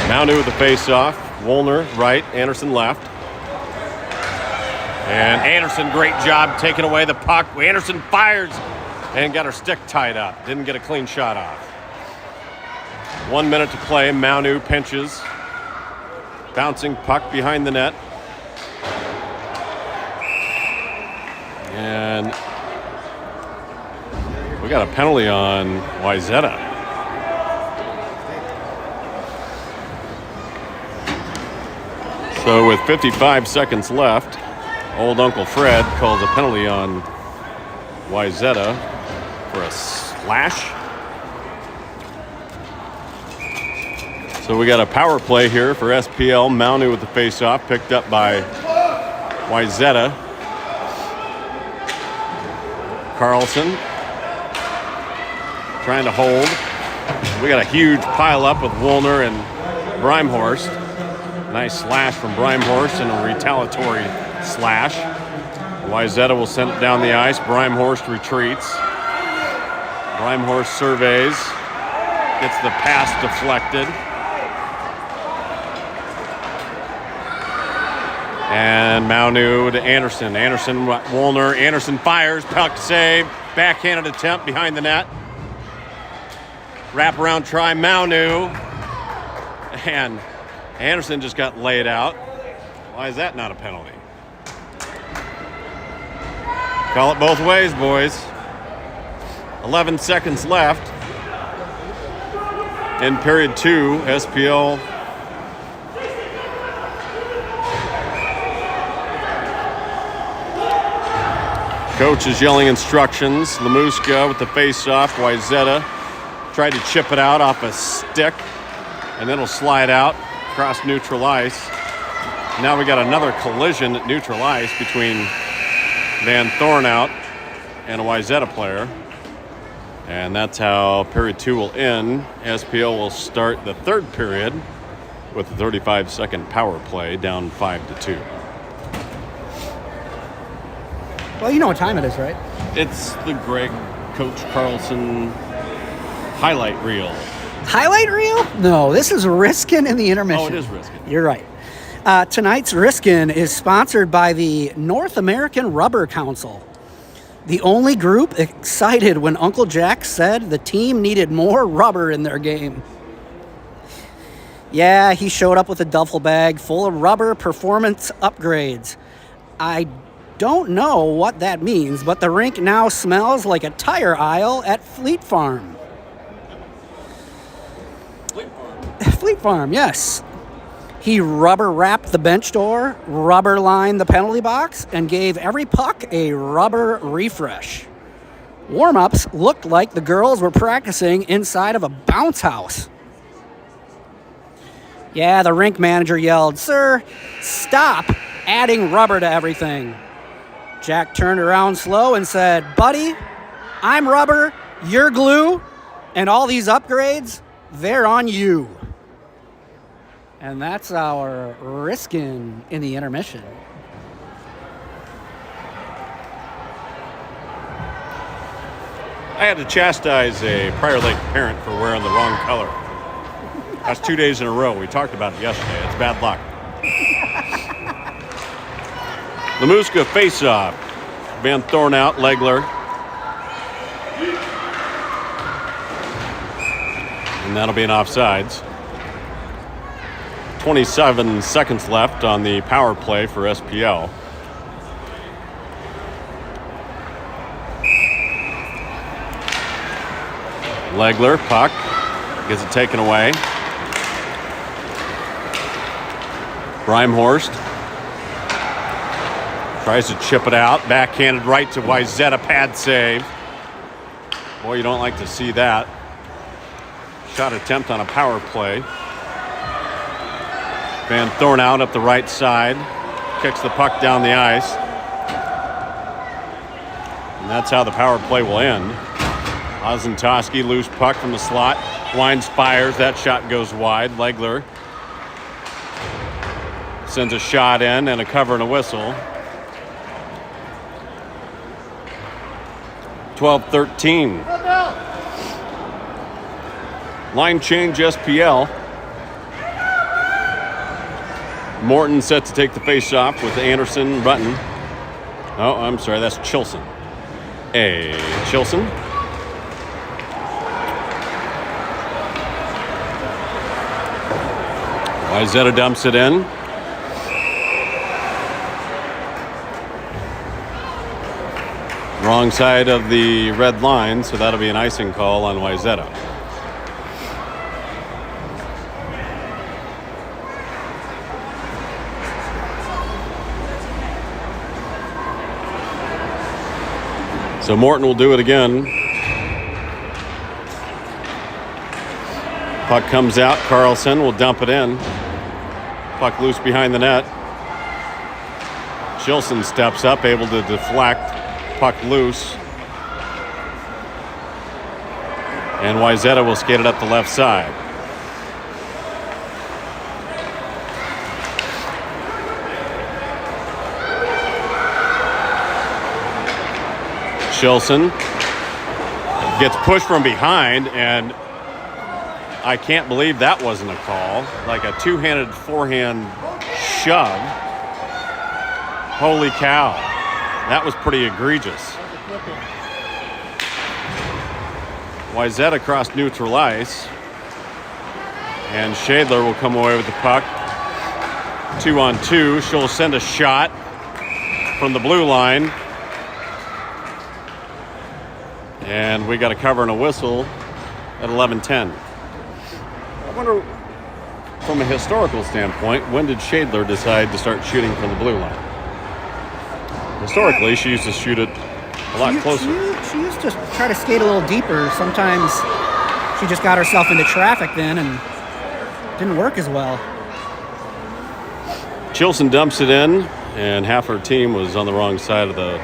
Maunu with the face-off. Woolner right, Anderson left. And Anderson, great job taking away the puck. Anderson fires and got her stick tied up. Didn't get a clean shot off. 1 minute to play. Maunu pinches. Bouncing puck behind the net. And we got a penalty on Wayzata. So with 55 seconds left, old Uncle Fred calls a penalty on Wayzata for a slash. So we got a power play here for SPL. Maunu with the face-off, picked up by Wayzata. Carlson trying to hold. We got a huge pile-up with Woolner and Brimehorst. Nice slash from Brimehorst and a retaliatory slash. Wayzata will send it down the ice. Brimehorst retreats. Brimehorst surveys. Gets the pass deflected. And Maunu to Anderson. Anderson, Woolner. Anderson fires. Puck save. Backhanded attempt behind the net. Wraparound try. Maunu. And Anderson just got laid out. Why is that not a penalty? Call it both ways, boys. 11 seconds left. In period 2, SPL coach is yelling instructions. Lemuska with the face-off. Wayzata tried to chip it out off a stick, and then it'll slide out across neutral ice. Now we got another collision at neutral ice between Van Thornout and a Wayzata player. And that's how period 2 will end. SPL will start the third period with a 35-second power play, down 5-2. Well, you know what time it is, right? It's the Greg Coach Carlson highlight reel. Highlight reel? No, this is Riskin in the intermission. Oh, it is Riskin. You're right. Tonight's Riskin is sponsored by the North American Rubber Council, the only group excited when Uncle Jack said the team needed more rubber in their game. Yeah, he showed up with a duffel bag full of rubber performance upgrades. I don't know what that means, but the rink now smells like a tire aisle at Fleet Farm. Fleet Farm, yes. He rubber wrapped the bench door, rubber lined the penalty box, and gave every puck a rubber refresh. Warm-ups looked like the girls were practicing inside of a bounce house. Yeah, the rink manager yelled, "Sir, stop adding rubber to everything." Jack turned around slow and said, "Buddy, I'm rubber, you're glue, and all these upgrades, they're on you." And that's our Riskin in the intermission. I had to chastise a Prior Lake parent for wearing the wrong color. That's 2 days in a row. We talked about it yesterday. It's bad luck. Lamuska face-off. Van Thorn out, Legler. And that'll be an offsides. 27 seconds left on the power play for SPL. Legler, puck, gets it taken away. Brimehorst tries to chip it out. Backhanded right to Wayzata, pad save. Boy, you don't like to see that. Shot attempt on a power play. Van Thorn out up the right side. Kicks the puck down the ice. And that's how the power play will end. Ozentowski, loose puck from the slot. Wines fires. That shot goes wide. Legler sends a shot in and a cover and a whistle. 12-13. Line change SPL. Morton set to take the face-off with Anderson, Button. Oh, I'm sorry, that's Chilson. Chilson. Wayzata dumps it in. Wrong side of the red line, so that'll be an icing call on Wayzata. So Morton will do it again. Puck comes out. Carlson will dump it in. Puck loose behind the net. Chilson steps up, able to deflect. Puck loose. And Wayzata will skate it up the left side. Chilson gets pushed from behind, and I can't believe that wasn't a call. Like a two-handed forehand shove. Holy cow. That was pretty egregious. Wayzata crossed neutral ice. And Shadler will come away with the puck. 2-on-2. She'll send a shot from the blue line. And we got a cover and a whistle at 11:10. I wonder, from a historical standpoint, when did Shadler decide to start shooting from the blue line? Historically, she used to shoot it a lot closer. She used to try to skate a little deeper. Sometimes she just got herself into traffic then and didn't work as well. Chilson dumps it in, and half her team was on the wrong side of the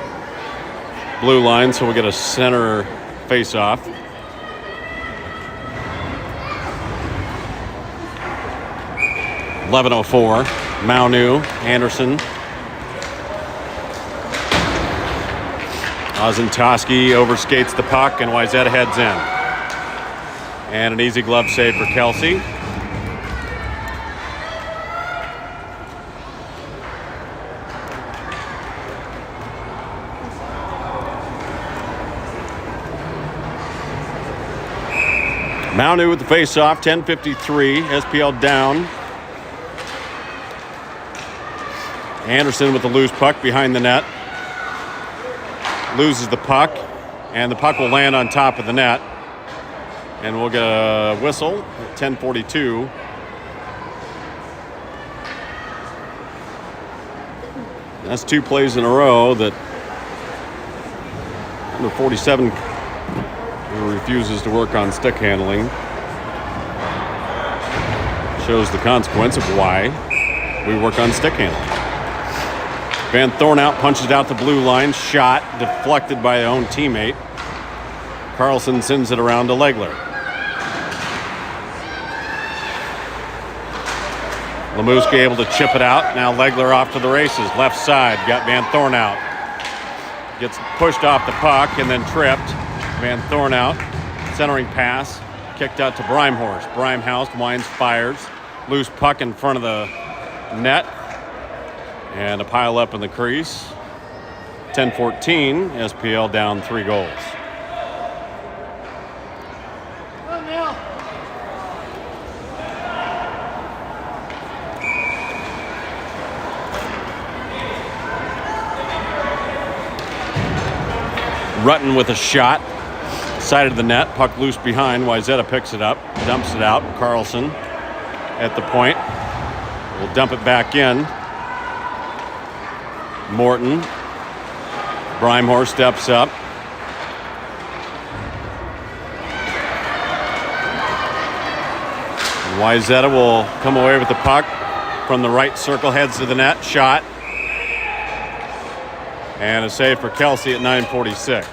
blue line, so we'll get a center face-off. .11:04. Maunu, Anderson. Ozentowski overskates the puck, and Wayzata heads in. And an easy glove save for Kelsey. Maunu with the face-off, 10:53, SPL down. Anderson with the loose puck behind the net. Loses the puck, and the puck will land on top of the net. And we'll get a whistle at 10:42. That's two plays in a row that number 47 refuses to work on stick handling. Shows the consequence of why we work on stick handling. Van Thorn out, punches out the blue line. Shot deflected by their own teammate. Carlson sends it around to Legler. Lamuska able to chip it out. Now Legler off to the races. Left side, got Van Thorn out. Gets pushed off the puck and then tripped. Van Thorn out. Centering pass. Kicked out to Brimehorst. Brimehouse winds, fires. Loose puck in front of the net. And a pile up in the crease. 10-14. SPL down 3 goals. Rutten with a shot. Side of the net. Puck loose behind. Wayzata picks it up. Dumps it out. Carlson at the point. Will dump it back in. Morton. Brimehorst steps up. Wayzata will come away with the puck from the right circle. Heads to the net. Shot. And a save for Kelsey at 9:46.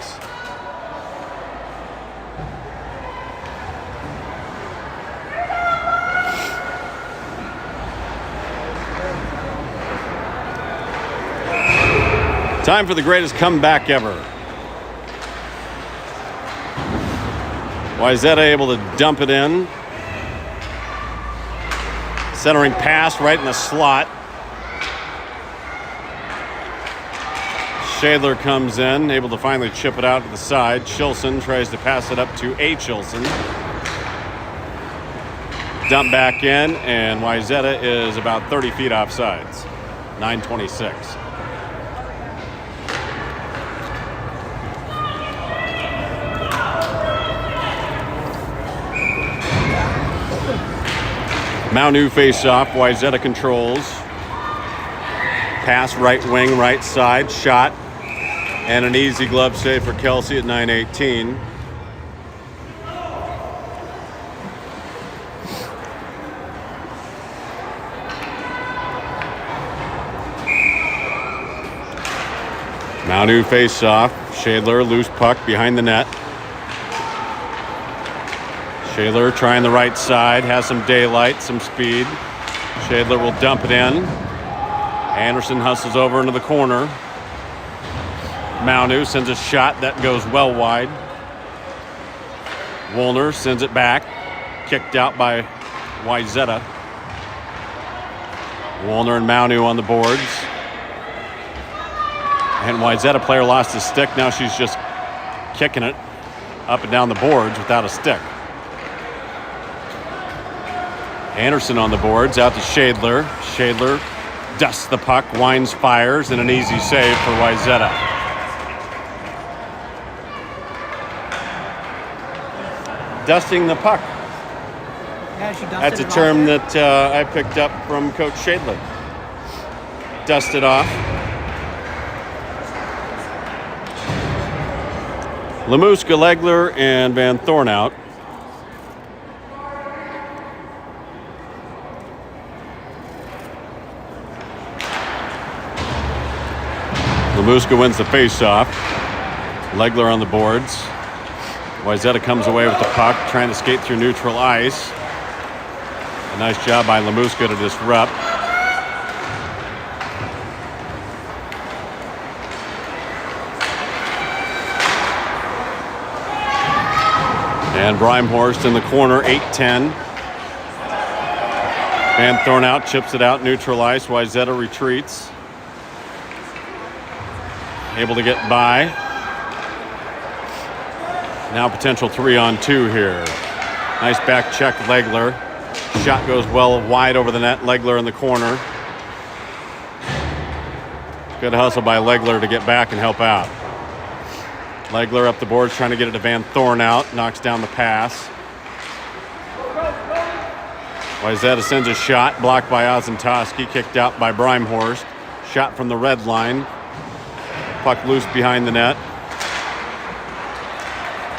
Time for the greatest comeback ever. Wayzata able to dump it in. Centering pass right in the slot. Shadler comes in, able to finally chip it out to the side. Chilson tries to pass it up to A. Chilson. Dump back in, and Wayzata is about 30 feet offsides. 9:26. Maunu face-off. Wayzata controls. Pass right wing, right side. Shot. And an easy glove save for Kelsey at 9:18. Maunu face-off. Shadler, loose puck behind the net. Shadler trying the right side, has some daylight, some speed. Shadler will dump it in. Anderson hustles over into the corner. Maunu sends a shot that goes well wide. Woolner sends it back. Kicked out by Wayzata. Woolner and Maunu on the boards. And Wayzata player lost his stick. Now she's just kicking it up and down the boards without a stick. Anderson on the boards, out to Shadler. Shadler dusts the puck, winds, fires, and an easy save for Wayzata. Dusting the puck. Yeah, she dusted That's a it term off that I picked up from Coach Shadler. Dust it off. Lemuska, Legler, and Van Thorn out. Lemuska wins the face-off. Legler on the boards. Wayzata comes away with the puck, trying to skate through neutral ice. A nice job by Lemuska to disrupt. And Brimehorst in the corner, 8-10. Van Thorn out, chips it out, neutral ice. Wayzata retreats. Able to get by. Now potential 3-on-2 here. Nice back check, Legler. Shot goes well wide over the net. Legler in the corner. Good hustle by Legler to get back and help out. Legler up the boards trying to get it to Van Thorn out. Knocks down the pass. Wayzata sends a shot. Blocked by Ozentowski. Kicked out by Brimehorst. Shot from the red line. Puck loose behind the net.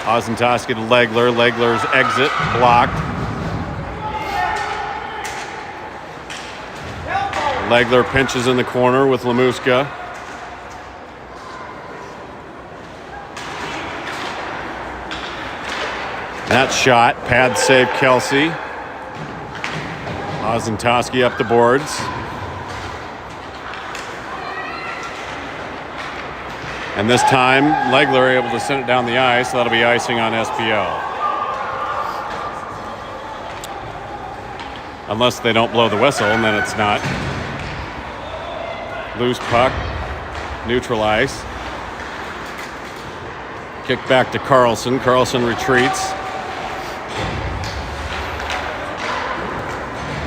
Ozentowski to Legler. Legler's exit blocked. Legler pinches in the corner with Lemuska. That shot, pad save Kelsey. Ozentowski up the boards. And this time, Legler able to send it down the ice. That'll be icing on SPO. Unless they don't blow the whistle, and then it's not. Loose puck, neutral ice. Kick back to Carlson. Carlson retreats.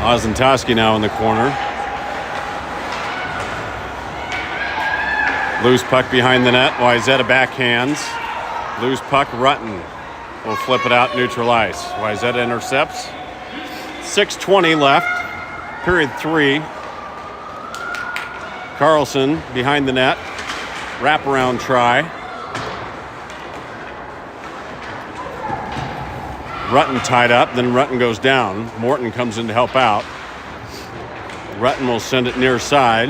Ozentowski now in the corner. Loose puck behind the net. Wayzata backhands. Loose puck. Rutten will flip it out neutral ice. Wayzata intercepts. 6:20 left. Period 3. Carlson behind the net. Wraparound try. Rutten tied up. Then Rutten goes down. Morton comes in to help out. Rutten will send it near side.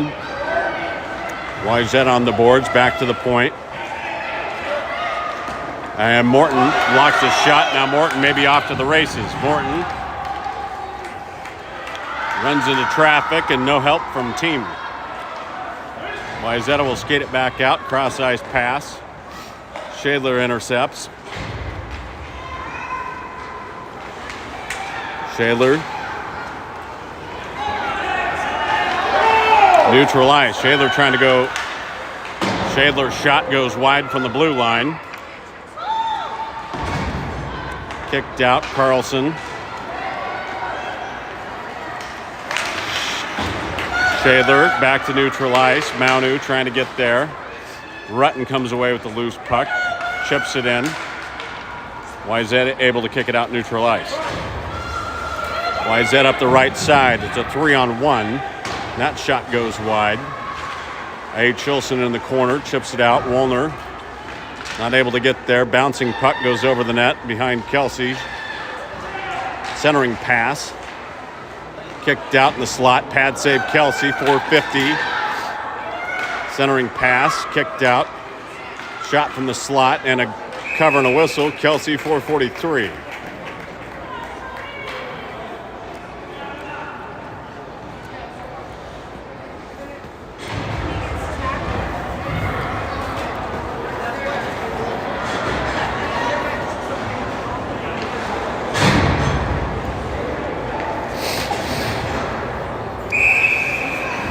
Wayzata on the boards, back to the point. And Morton blocks his shot. Now Morton may be off to the races. Morton runs into traffic and no help from team. Wayzata will skate it back out. Cross ice pass. Shadler intercepts. Shadler. Neutral ice. Shadler trying to go. Shadler's shot goes wide from the blue line. Kicked out. Carlson. Shadler back to neutral ice. Maunu trying to get there. Rutten comes away with the loose puck. Chips it in. Wayzata able to kick it out neutral ice. Wayzata up the right side. It's a 3-on-1. That shot goes wide. Chilson in the corner, chips it out. Woolner not able to get there. Bouncing puck goes over the net behind Kelsey. Centering pass. Kicked out in the slot. Pad save Kelsey, 450. Centering pass, kicked out. Shot from the slot and a cover and a whistle. Kelsey, 443.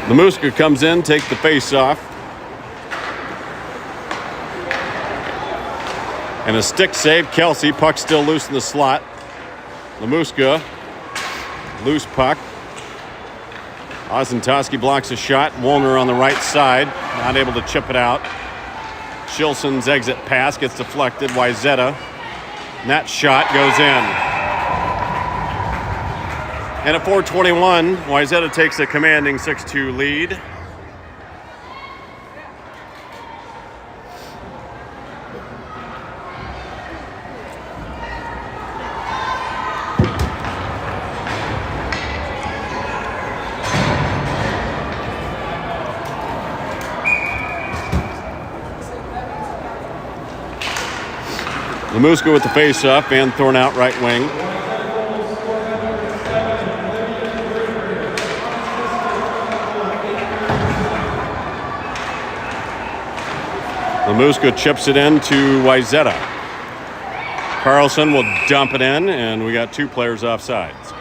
Lamuska comes in, takes the face off. And a stick save. Kelsey, puck still loose in the slot. Lamuska, loose puck. Ozentowski blocks a shot. Woolner on the right side, not able to chip it out. Chilson's exit pass gets deflected. Wayzata, and that shot goes in. And at 4:21, Wayzata takes a commanding 6-2 lead. Lamuska with the face-off. Van Thorn out right wing. Lamuska chips it in to Wayzata. Carlson will dump it in, and we got two players offsides.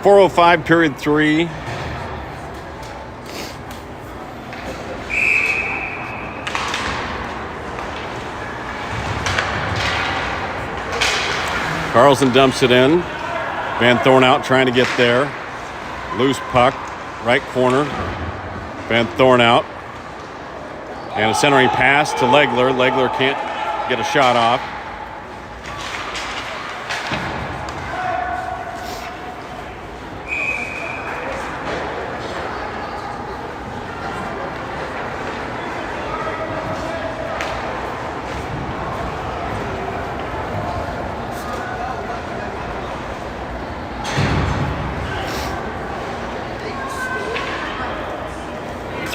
.405, period 3. Carlson dumps it in. Van Thorn out trying to get there. Loose puck, right corner. Van Thorn out. And a centering pass to Legler. Legler can't get a shot off.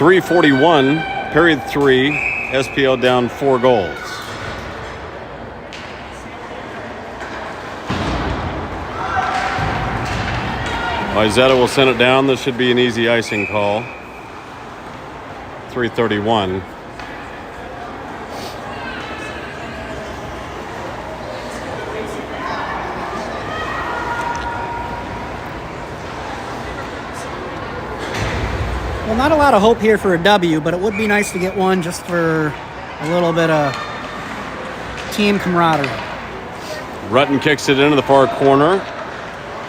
.341, period 3, SPL down 4 goals. Wayzata will send it down. This should be an easy icing call. 3:31. Well, not a lot of hope here for a W, but it would be nice to get one just for a little bit of team camaraderie. Rutten kicks it into the far corner.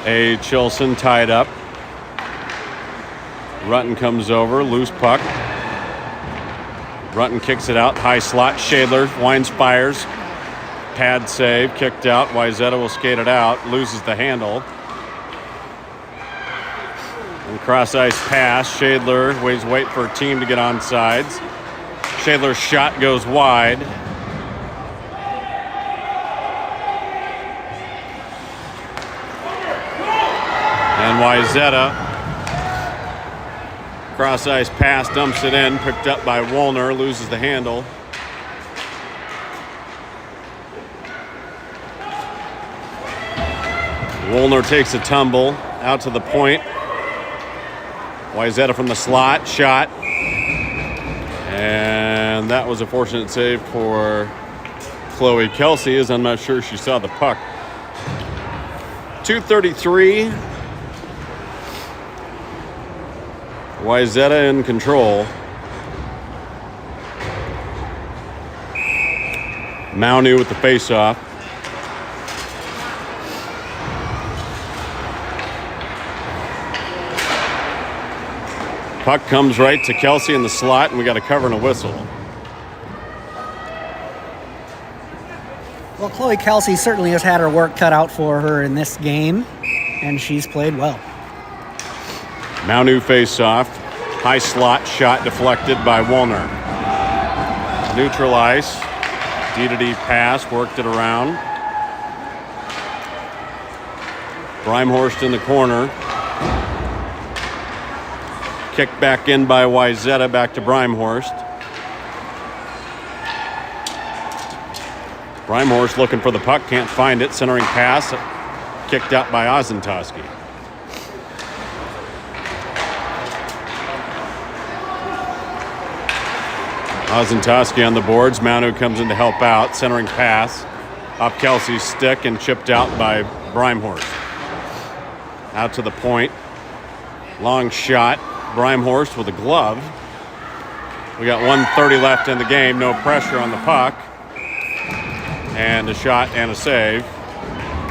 A. Chilson tied up. Rutten comes over, loose puck. Rutten kicks it out, high slot. Shadler winds, fires. Pad save, kicked out. Wayzata will skate it out, loses the handle. And cross ice pass. Shadler wait for a team to get on sides. Shadler's shot goes wide. And Wayzata, cross ice pass, dumps it in, picked up by Woolner, loses the handle. Woolner takes a tumble out to the point. Wayzata from the slot, shot. And that was a fortunate save for Chloe Kelsey, as I'm not sure she saw the puck. 2:33. Wayzata in control. Maunu with the faceoff. Puck comes right to Kelsey in the slot, and we got a cover and a whistle. Well, Chloe Kelsey certainly has had her work cut out for her in this game, and she's played well. Maunu face-off. High slot shot deflected by Woolner. Neutral ice. D-to-D pass, worked it around. Brimehorst in the corner. Kicked back in by Wayzata, back to Brimehorst. Brimehorst looking for the puck, can't find it. Centering pass, kicked out by Ozentowski. Ozentowski on the boards. Maunu comes in to help out. Centering pass off Kelsey's stick and chipped out by Brimehorst. Out to the point. Long shot. Brimehorst with a glove. We got 1:30 left in the game. No pressure on the puck. And a shot and a save.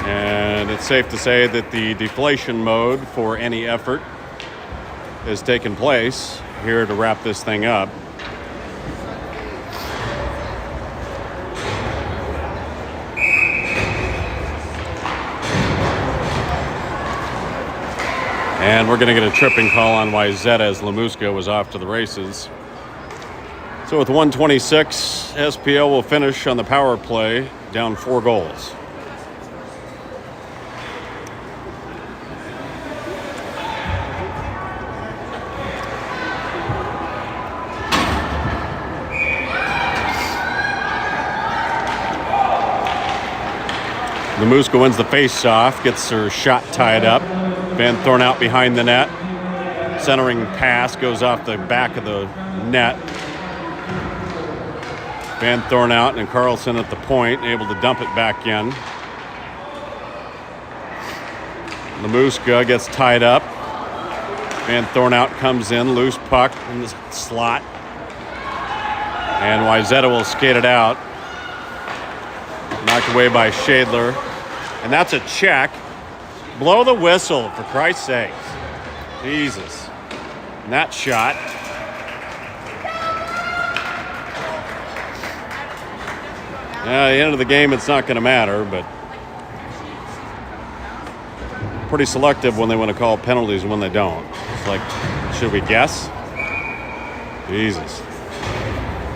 And it's safe to say that the deflation mode for any effort has taken place here to wrap this thing up. And we're going to get a tripping call on Wayzata as Lamuska was off to the races. So with 1:26, SPL will finish on the power play, down 4 goals. Lamuska wins the face-off, gets her shot tied up. Van Thorn out behind the net. Centering pass goes off the back of the net. Van Thorn out and Carlson at the point, able to dump it back in. Lamuska gets tied up. Van Thorn out comes in, loose puck in the slot. And Wayzata will skate it out. Knocked away by Shadler. And that's a check. Blow the whistle, for Christ's sakes. Jesus. And that shot. At the end of the game, it's not going to matter, but pretty selective when they want to call penalties and when they don't. It's like, should we guess? Jesus.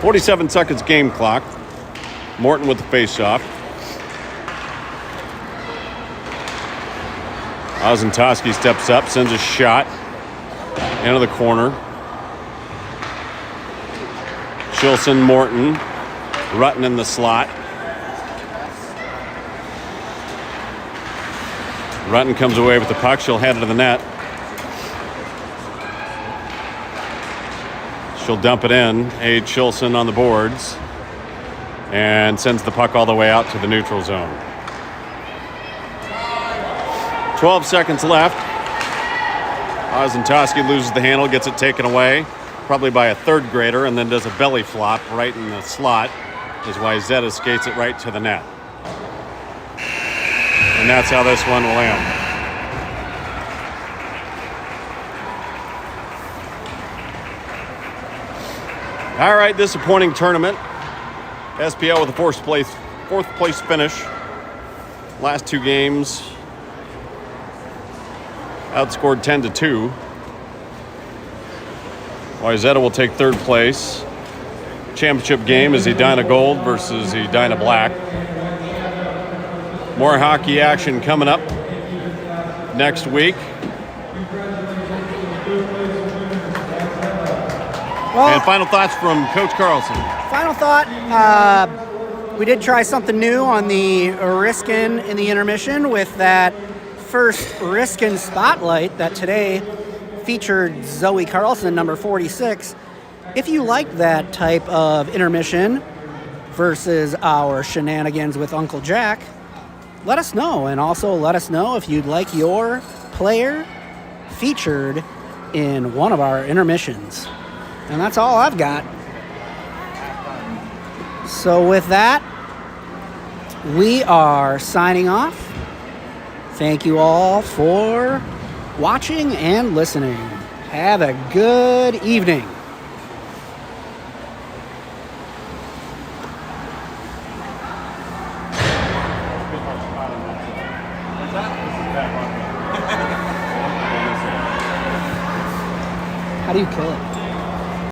47 seconds game clock. Morton with the face-off. Ozentowski steps up, sends a shot into the corner. Chilson, Morton, Rutten in the slot. Rutten comes away with the puck. She'll head it to the net. She'll dump it in. Aid Chilson on the boards. And sends the puck all the way out to the neutral zone. 12 seconds left. Ozentowski loses the handle, gets it taken away, probably by a third grader, and then does a belly flop right in the slot as Wayzata skates it right to the net. And that's how this one will end. All right, disappointing tournament. SPL with a fourth place finish. Last two games outscored 10-2. Wayzata will take third place. Championship game is Edina Gold versus Edina Black. More hockey action coming up next week. Well, And final thoughts from Coach Carlson. final thought, we did try something new on the Riskin in the intermission with that first Riskin spotlight that today featured Zoe Carlson, number 46. If you like that type of intermission versus our shenanigans with Uncle Jack, let us know. And also let us know if you'd like your player featured in one of our intermissions. And that's all I've got. So with that, we are signing off. Thank you all for watching and listening. Have a good evening. How do you kill it?